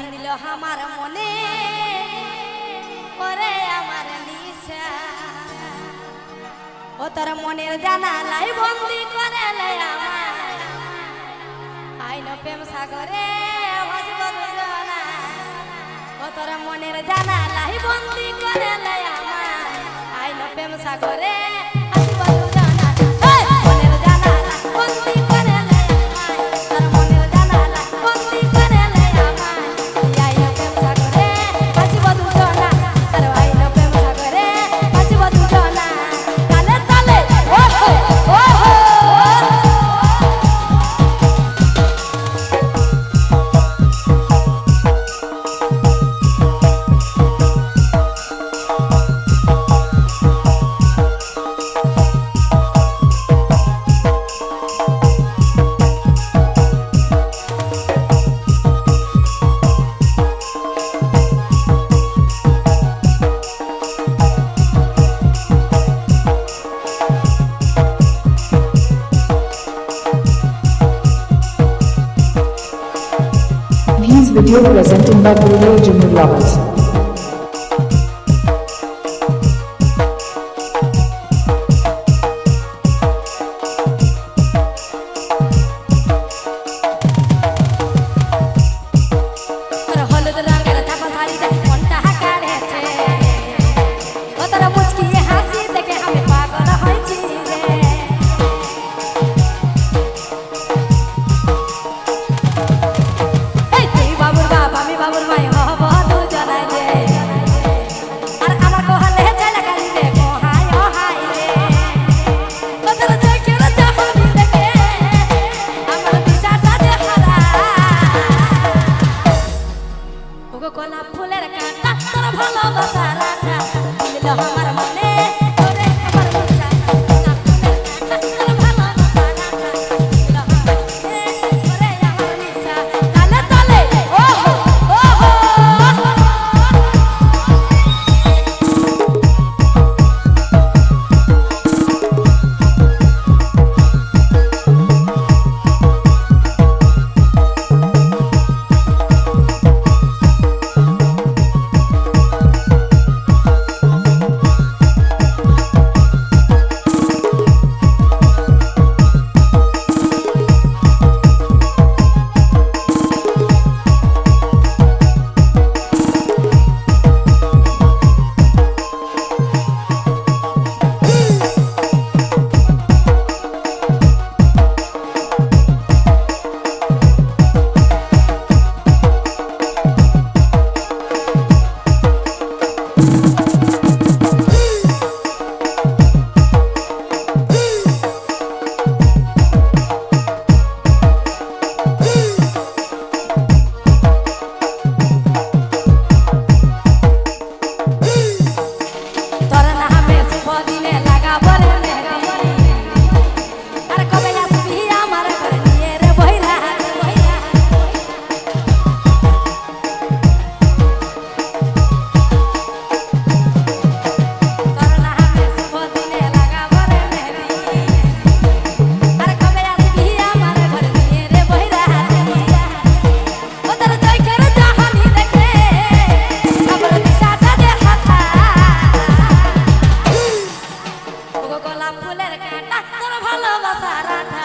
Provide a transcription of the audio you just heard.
দিল আমার মনে করে আমার নিশা ও তোর মনের জানালাই বন্দি করে লে আমার আইন প্রেম সাগরে ভাসব দুজনা ও তোর মনের জানালাই বন্দি করে লে আমার আইন প্রেম সাগরে ভাসব দুজনা মনের জানালা বন্দি করে লে তোর মনের জানালা বন্দি করে লে আমার আইন প্রেম সাগরে ভাসব দুজনা তোর আইন প্রেম সাগরে ভাসব দুজনা তালে তালে ওহো ওহো This video presented by Bullet Junior Lovers. গোলাপ ফুলের কাঁটা তোর ভালোবাসা রাখা দিল আমার মনে তোরে আমার বুঝা গোলাপ ফুলের কাঁটা তোর ভালোবাসা রাখা দিল আমার মনে তোরে আমার নিশা তালে তালে ওহো ওহো গোলাপ ফুলের কাঁটা তোর ভালোবাসা রাখা